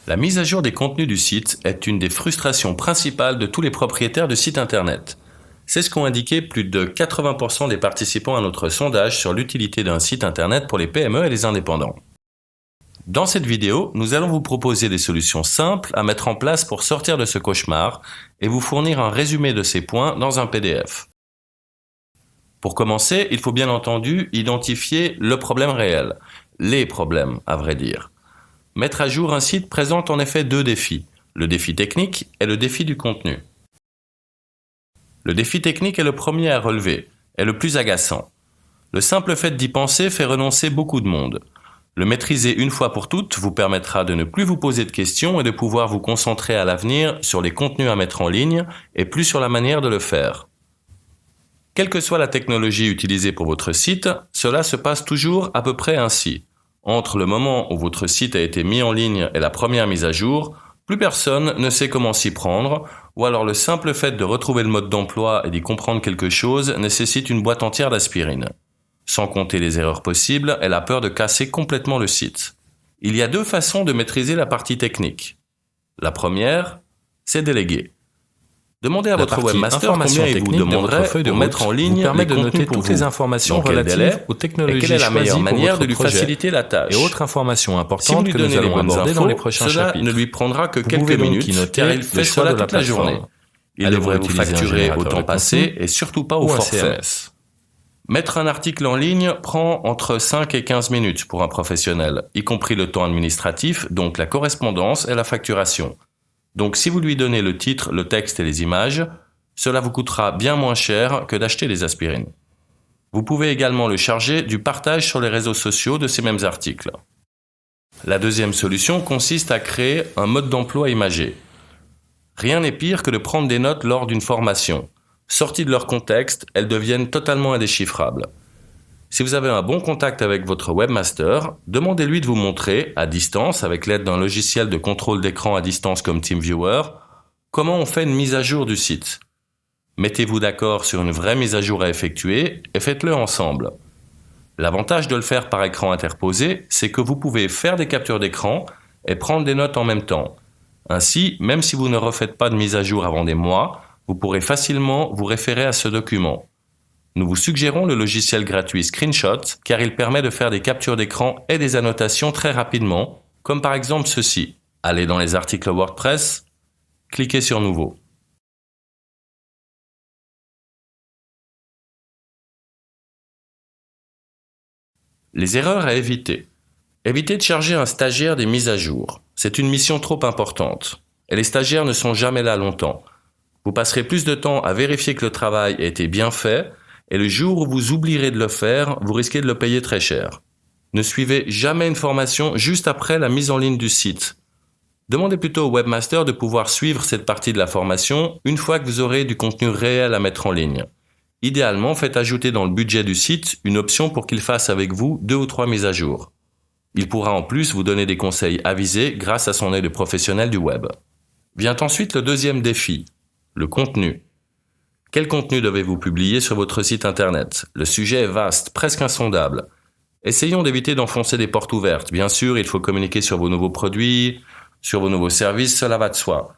La mise à jour des contenus du site est une des frustrations principales de tous les propriétaires de sites internet. C'est ce qu'ont indiqué plus de 80% des participants à notre sondage sur l'utilité d'un site internet pour les PME et les indépendants. Dans cette vidéo, nous allons vous proposer des solutions simples à mettre en place pour sortir de ce cauchemar et vous fournir un résumé de ces points dans un PDF. Pour commencer, il faut bien entendu identifier le problème réel, les problèmes à vrai dire. Mettre à jour un site présente en effet deux défis, le défi technique et le défi du contenu. Le défi technique est le premier à relever, est le plus agaçant. Le simple fait d'y penser fait renoncer beaucoup de monde. Le maîtriser une fois pour toutes vous permettra de ne plus vous poser de questions et de pouvoir vous concentrer à l'avenir sur les contenus à mettre en ligne et plus sur la manière de le faire. Quelle que soit la technologie utilisée pour votre site, cela se passe toujours à peu près ainsi. Entre le moment où votre site a été mis en ligne et la première mise à jour, plus personne ne sait comment s'y prendre, ou alors le simple fait de retrouver le mode d'emploi et d'y comprendre quelque chose nécessite une boîte entière d'aspirine. Sans compter les erreurs possibles et la peur de casser complètement le site. Il y a deux façons de maîtriser la partie technique. La première, c'est déléguer. Demandez à votre webmaster combien il vous demanderait pour mettre en ligne permet de noter toutes les informations relatives aux technologies choisies pour votre projet. Et quelle est la meilleure manière de lui faciliter la tâche. Et autres informations importantes que nous allons aborder dans les prochains chapitres. Cela ne lui prendra que quelques minutes car il fait cela toute la journée. Il devrait vous facturer au temps passé et surtout pas au forfait. Mettre un article en ligne prend entre 5 et 15 minutes pour un professionnel, y compris le temps administratif, donc la correspondance et la facturation. Donc si vous lui donnez le titre, le texte et les images, cela vous coûtera bien moins cher que d'acheter des aspirines. Vous pouvez également le charger du partage sur les réseaux sociaux de ces mêmes articles. La deuxième solution consiste à créer un mode d'emploi imagé. Rien n'est pire que de prendre des notes lors d'une formation. Sorties de leur contexte, elles deviennent totalement indéchiffrables. Si vous avez un bon contact avec votre webmaster, demandez-lui de vous montrer, à distance, avec l'aide d'un logiciel de contrôle d'écran à distance comme TeamViewer, comment on fait une mise à jour du site. Mettez-vous d'accord sur une vraie mise à jour à effectuer et faites-le ensemble. L'avantage de le faire par écran interposé, c'est que vous pouvez faire des captures d'écran et prendre des notes en même temps. Ainsi, même si vous ne refaites pas de mise à jour avant des mois, vous pourrez facilement vous référer à ce document. Nous vous suggérons le logiciel gratuit Screenshot car il permet de faire des captures d'écran et des annotations très rapidement, comme par exemple ceci. Allez dans les articles WordPress, cliquez sur Nouveau. Les erreurs à éviter. Évitez de charger un stagiaire des mises à jour. C'est une mission trop importante. Et les stagiaires ne sont jamais là longtemps. Vous passerez plus de temps à vérifier que le travail a été bien fait, et le jour où vous oublierez de le faire, vous risquez de le payer très cher. Ne suivez jamais une formation juste après la mise en ligne du site. Demandez plutôt au webmaster de pouvoir suivre cette partie de la formation une fois que vous aurez du contenu réel à mettre en ligne. Idéalement, faites ajouter dans le budget du site une option pour qu'il fasse avec vous 2 ou 3 mises à jour. Il pourra en plus vous donner des conseils avisés grâce à son œil de professionnel du web. Vient ensuite le deuxième défi, le contenu. Quel contenu devez-vous publier sur votre site internet? Le sujet est vaste, presque insondable. Essayons d'éviter d'enfoncer des portes ouvertes. Bien sûr, il faut communiquer sur vos nouveaux produits, sur vos nouveaux services, cela va de soi.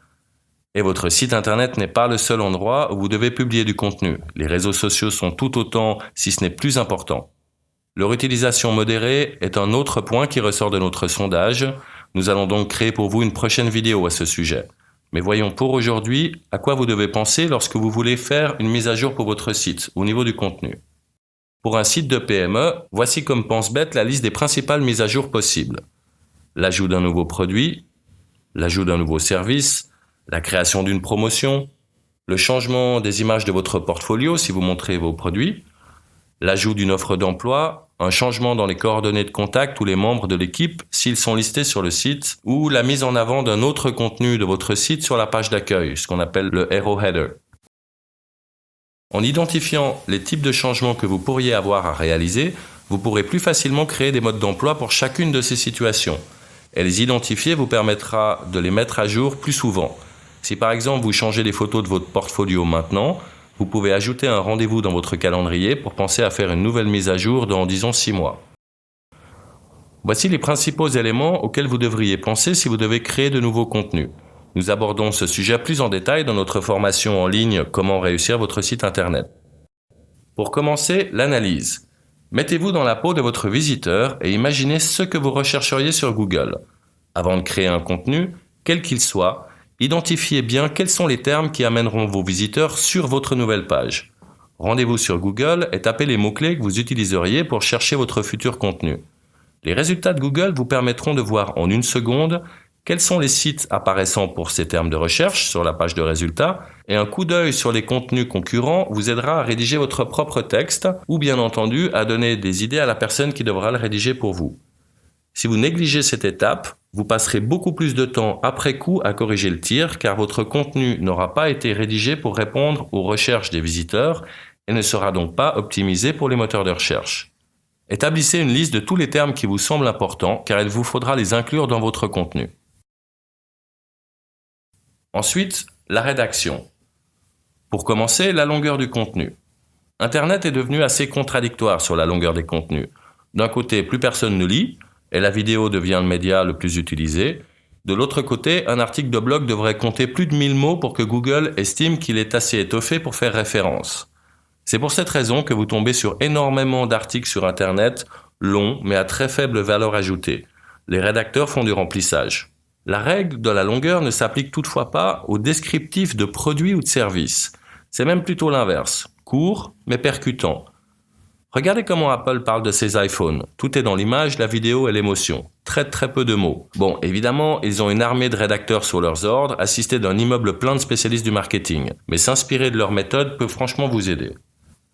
Et votre site internet n'est pas le seul endroit où vous devez publier du contenu. Les réseaux sociaux sont tout autant, si ce n'est plus important. Leur utilisation modérée est un autre point qui ressort de notre sondage. Nous allons donc créer pour vous une prochaine vidéo à ce sujet. Mais voyons pour aujourd'hui à quoi vous devez penser lorsque vous voulez faire une mise à jour pour votre site au niveau du contenu. Pour un site de PME, voici comme pense bête la liste des principales mises à jour possibles. L'ajout d'un nouveau produit, l'ajout d'un nouveau service, la création d'une promotion, le changement des images de votre portfolio si vous montrez vos produits, l'ajout d'une offre d'emploi, un changement dans les coordonnées de contact ou les membres de l'équipe s'ils sont listés sur le site, ou la mise en avant d'un autre contenu de votre site sur la page d'accueil, ce qu'on appelle le Hero Header. En identifiant les types de changements que vous pourriez avoir à réaliser, vous pourrez plus facilement créer des modes d'emploi pour chacune de ces situations. Et les identifier vous permettra de les mettre à jour plus souvent. Si par exemple vous changez les photos de votre portfolio maintenant, Vous pouvez ajouter un rendez-vous dans votre calendrier pour penser à faire une nouvelle mise à jour dans, disons, 6 mois. Voici les principaux éléments auxquels vous devriez penser si vous devez créer de nouveaux contenus. Nous abordons ce sujet plus en détail dans notre formation en ligne « Comment réussir votre site internet ». Pour commencer, l'analyse. Mettez-vous dans la peau de votre visiteur et imaginez ce que vous rechercheriez sur Google. Avant de créer un contenu, quel qu'il soit, identifiez bien quels sont les termes qui amèneront vos visiteurs sur votre nouvelle page. Rendez-vous sur Google et tapez les mots-clés que vous utiliseriez pour chercher votre futur contenu. Les résultats de Google vous permettront de voir en une seconde quels sont les sites apparaissant pour ces termes de recherche sur la page de résultats, et un coup d'œil sur les contenus concurrents vous aidera à rédiger votre propre texte ou bien entendu à donner des idées à la personne qui devra le rédiger pour vous. Si vous négligez cette étape, vous passerez beaucoup plus de temps après coup à corriger le tir car votre contenu n'aura pas été rédigé pour répondre aux recherches des visiteurs et ne sera donc pas optimisé pour les moteurs de recherche. Établissez une liste de tous les termes qui vous semblent importants car il vous faudra les inclure dans votre contenu. Ensuite, la rédaction. Pour commencer, la longueur du contenu. Internet est devenu assez contradictoire sur la longueur des contenus. D'un côté, plus personne ne lit, et la vidéo devient le média le plus utilisé. De l'autre côté, un article de blog devrait compter plus de 1000 mots pour que Google estime qu'il est assez étoffé pour faire référence. C'est pour cette raison que vous tombez sur énormément d'articles sur Internet, longs mais à très faible valeur ajoutée. Les rédacteurs font du remplissage. La règle de la longueur ne s'applique toutefois pas aux descriptifs de produits ou de services. C'est même plutôt l'inverse, court mais percutant. Regardez comment Apple parle de ses iPhones. Tout est dans l'image, la vidéo et l'émotion. Très peu de mots. Bon, évidemment, ils ont une armée de rédacteurs sur leurs ordres, assistés d'un immeuble plein de spécialistes du marketing. Mais s'inspirer de leur méthode peut franchement vous aider.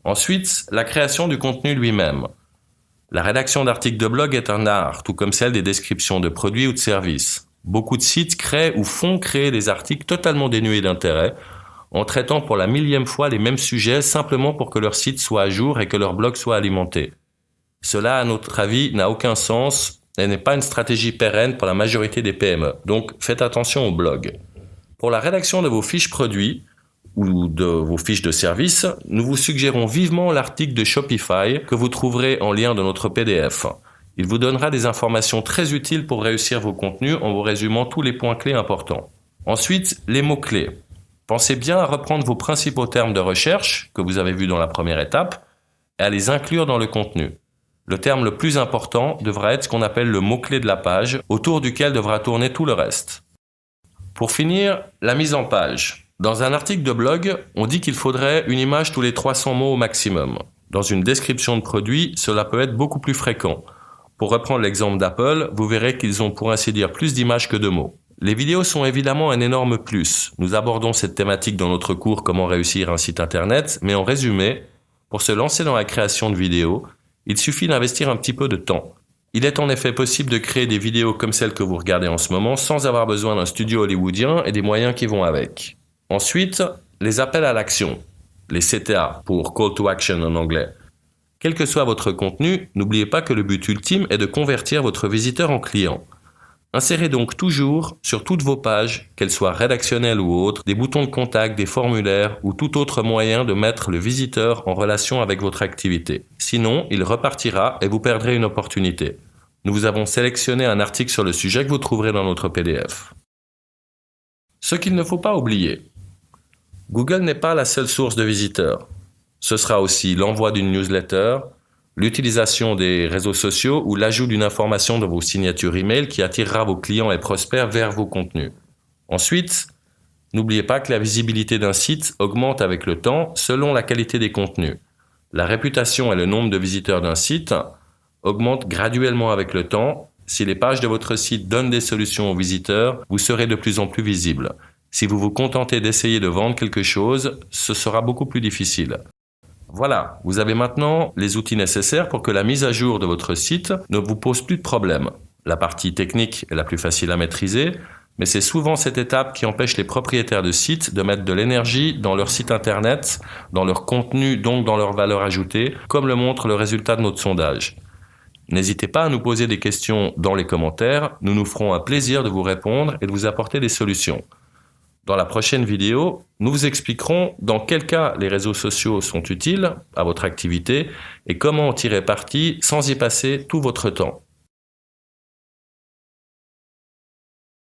Ensuite, la création du contenu lui-même. La rédaction d'articles de blog est un art, tout comme celle des descriptions de produits ou de services. Beaucoup de sites créent ou font créer des articles totalement dénués d'intérêt, en traitant pour la 1000e fois les mêmes sujets simplement pour que leur site soit à jour et que leur blog soit alimenté. Cela, à notre avis, n'a aucun sens et n'est pas une stratégie pérenne pour la majorité des PME. Donc, faites attention au blog. Pour la rédaction de vos fiches produits ou de vos fiches de service, nous vous suggérons vivement l'article de Shopify que vous trouverez en lien de notre PDF. Il vous donnera des informations très utiles pour réussir vos contenus en vous résumant tous les points clés importants. Ensuite, les mots-clés. Pensez bien à reprendre vos principaux termes de recherche, que vous avez vus dans la première étape, et à les inclure dans le contenu. Le terme le plus important devra être ce qu'on appelle le mot-clé de la page, autour duquel devra tourner tout le reste. Pour finir, la mise en page. Dans un article de blog, on dit qu'il faudrait une image tous les 300 mots au maximum. Dans une description de produit, cela peut être beaucoup plus fréquent. Pour reprendre l'exemple d'Apple, vous verrez qu'ils ont pour ainsi dire plus d'images que de mots. Les vidéos sont évidemment un énorme plus. Nous abordons cette thématique dans notre cours Comment réussir un site internet, mais en résumé, pour se lancer dans la création de vidéos, il suffit d'investir un petit peu de temps. Il est en effet possible de créer des vidéos comme celles que vous regardez en ce moment sans avoir besoin d'un studio hollywoodien et des moyens qui vont avec. Ensuite, les appels à l'action, les CTA pour Call to Action en anglais. Quel que soit votre contenu, n'oubliez pas que le but ultime est de convertir votre visiteur en client. Insérez donc toujours, sur toutes vos pages, qu'elles soient rédactionnelles ou autres, des boutons de contact, des formulaires ou tout autre moyen de mettre le visiteur en relation avec votre activité. Sinon, il repartira et vous perdrez une opportunité. Nous vous avons sélectionné un article sur le sujet que vous trouverez dans notre PDF. Ce qu'il ne faut pas oublier. Google n'est pas la seule source de visiteurs. Ce sera aussi l'envoi d'une newsletter, l'utilisation des réseaux sociaux ou l'ajout d'une information dans vos signatures email qui attirera vos clients et prospects vers vos contenus. Ensuite, n'oubliez pas que la visibilité d'un site augmente avec le temps selon la qualité des contenus. La réputation et le nombre de visiteurs d'un site augmentent graduellement avec le temps. Si les pages de votre site donnent des solutions aux visiteurs, vous serez de plus en plus visible. Si vous vous contentez d'essayer de vendre quelque chose, ce sera beaucoup plus difficile. Voilà, vous avez maintenant les outils nécessaires pour que la mise à jour de votre site ne vous pose plus de problème. La partie technique est la plus facile à maîtriser, mais c'est souvent cette étape qui empêche les propriétaires de sites de mettre de l'énergie dans leur site internet, dans leur contenu, donc dans leur valeur ajoutée, comme le montre le résultat de notre sondage. N'hésitez pas à nous poser des questions dans les commentaires, nous nous ferons un plaisir de vous répondre et de vous apporter des solutions. Dans la prochaine vidéo, nous vous expliquerons dans quel cas les réseaux sociaux sont utiles à votre activité et comment en tirer parti sans y passer tout votre temps.